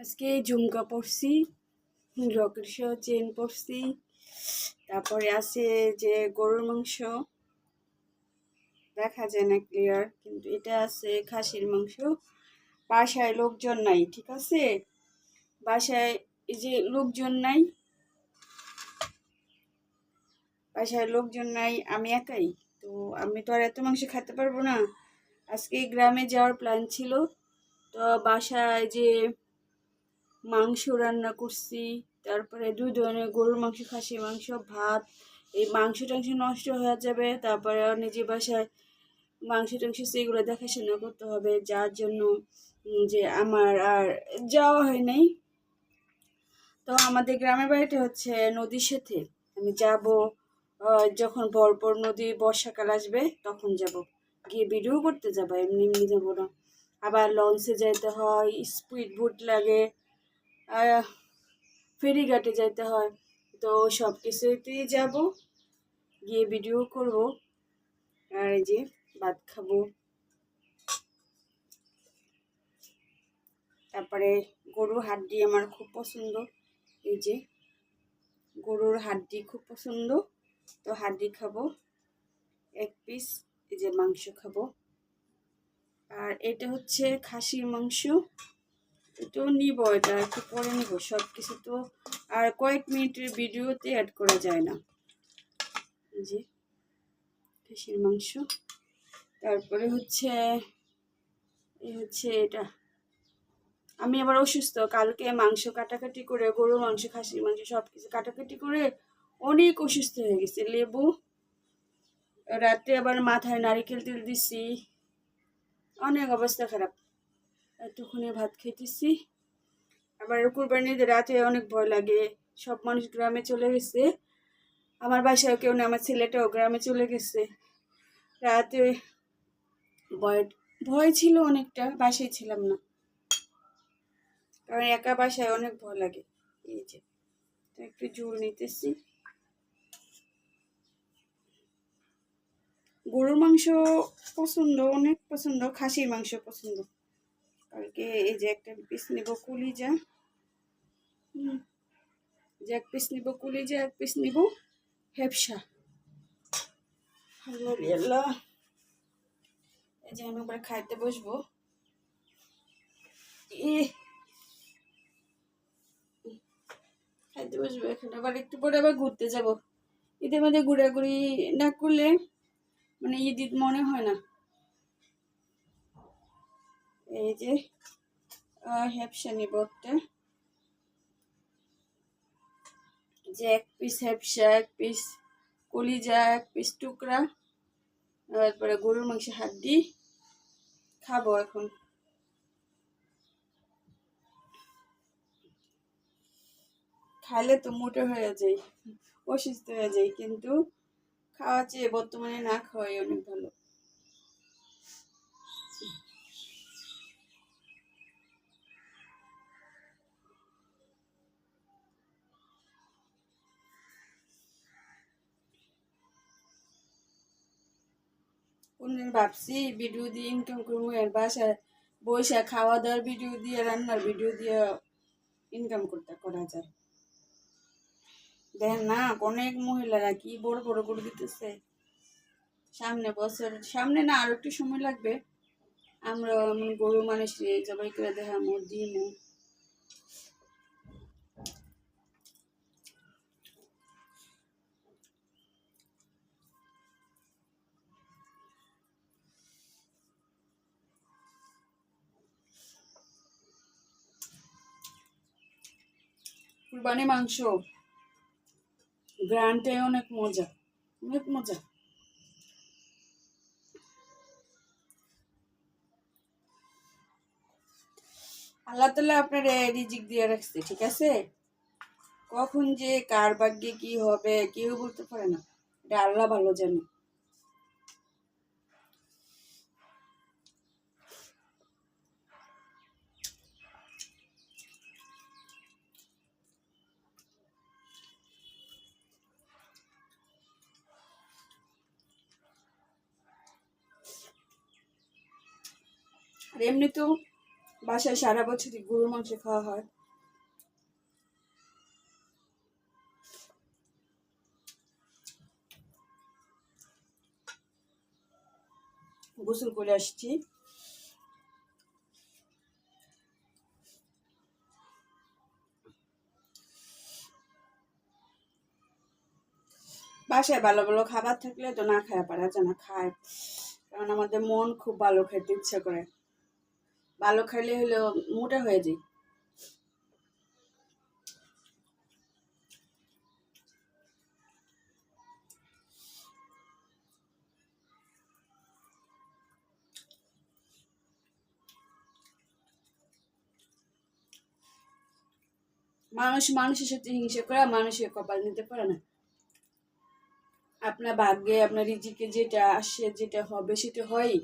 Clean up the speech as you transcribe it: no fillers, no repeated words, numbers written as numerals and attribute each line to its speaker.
Speaker 1: আজকে ঝুমকা পরছি, রকেট সহ চেন পরছি। তারপরে আছে যে গরুর মাংস, দেখা যায় না ক্লিয়ার, কিন্তু এটা আছে খাসির মাংস। বাসায় লোকজন নাই, ঠিক আছে? বাসায় এই যে লোকজন নাই, বাসায় লোকজন নাই, আমি একাই। তো আমি তো আর এত মাংস খেতে পারবো না। আজকে গ্রামে যাওয়ার প্ল্যান ছিল, তো বাসায় যে মাংস রান্না করছি, তারপরে 2 ধরনের গরুর মাংস, খাসির মাংস, ভাত। এই মাংস টাংস নষ্ট হয়ে যাবে, তারপরে নিজে বাসায় মাংস টাংস সেগুলো দেখাশোনা করতে হবে, যার জন্য যে আমার আর যাওয়া হয় নাই। তো আমাদের গ্রামের বাড়িটা হচ্ছে নদীর সাথে, আমি যাব যখন ভরপুর নদী বর্ষাকাল আসবে তখন যাব, গিয়ে ভিডিও করতে যাবো, এমনি এমনি যাবো না। আবার লঞ্চে যাইতে হয়, স্পিড বোট লাগে, ফেরিঘাটে যাইতে হয়। তো সব কিছুতেই যাব, গিয়ে ভিডিও করব। আর এই যে ভাত খাবো, তারপরে গরুর হাড্ডি আমার খুব পছন্দ। এই যে গরুর হাড্ডি খুব পছন্দ, তো হাড্ডি খাবো 1 পিস। এই যে মাংস খাবো। আর এটা হচ্ছে খাসির মাংস, এটাও নিব, এটা একটু পরে নিব। সব কিছু তো আর কয়েক মিনিটের ভিডিওতে অ্যাড করা যায় না। এই যে খাসির মাংস, তারপরে হচ্ছে এটা। আমি আবার অসুস্থ, কালকে মাংস কাটাকাটি করে, গরুর মাংস, খাসির মাংস সব কিছু কাটাকাটি করে অনেক অসুস্থ হয়ে গেছে। লেবু, রাতে আবার মাথায় নারিকেল তেল দিছি, অনেক অবস্থা খারাপ। এতক্ষণে ভাত খেতেছি। আবার কুরবানির রাতে অনেক ভয় লাগে, সব মানুষ গ্রামে চলে গেছে, আমার বাসায় কেউ না, আমার ছেলেটাও গ্রামে চলে গেছে। রাতে ভয় ভয় ছিল অনেকটা, বাসায় ছিলাম না, কারণ একা বাসায় অনেক ভয় লাগে। এই যে একটু ঝোল নিতেছি। গরুর মাংস পছন্দ, অনেক পছন্দ, খাসির মাংস পছন্দ। কালকে এই যে একটা পিস নিব কলিজা, যে 1 পিস নিব কলিজা, 1 পিস নিব হেপসা। আল্লাহ, এই যে আমি একবার খাইতে বসবো। খাইতে বসবো এখন, আবার একটু পরে আবার ঘুরতে যাব। ঈদের মধ্যে ঘোরাঘুরি না করলে মানে ঈদ ঈদ মনে হয় না। এই যে হেপসা নিব একটা, যে 1 পিস হেপসা, 1 পিস কলিজা, 1 পিস টুকরা, তারপরে গরুর মাংস হাড্ডি খাবো এখন। খাইলে তো মোটা হয়ে যাই, অসুস্থ হয়ে যাই, কিন্তু খাওয়া চেয়ে বর্তমানে না খাওয়াই অনেক ভালো। কোনদিন ভাবছি ভিডিও দিয়ে ইনকাম করবো, এর বাসায় বসে খাওয়া দাওয়ার ভিডিও দিয়ে, রান্নার ভিডিও দিয়ে ইনকাম করা যায়। দেখেন না, অনেক মহিলারা কি বড় বড় করে দিতেছে। সামনে বছর, সামনে না আরো একটু সময় লাগবে, আমরা গরু মানুষ জবাই করে দেখামো, দিমু। কুরবানি মাংস গ্রানটাই অনেক মজা, অনেক মজা। আল্লাহ তাআলা আপনার রিজিক দিয়ে রাখছে, ঠিক আছে? কখন যে কার ভাগ্যে কি হবে কেউ বলতে পারে না, এটা আল্লাহ ভালো জানে। আর এমনি তো বাসায় সারা বছরই গরুর মাংস খাওয়া হয়। গোসল করে আসছি। বাসায় ভালো ভালো খাবার থাকলে তো না খায় পারা যায় না, খায়। কারণ আমাদের মন খুব ভালো খেতে ইচ্ছা করে, ভালো খাইলে হলেও মোটা হয়ে যায়। মানুষ মানুষের সাথে হিংসা করে মানুষের কপাল নিতে পারে না। আপনার ভাগ্যে আপনার রিজিকে যেটা আসে যেটা হবে সেটা হয়ই।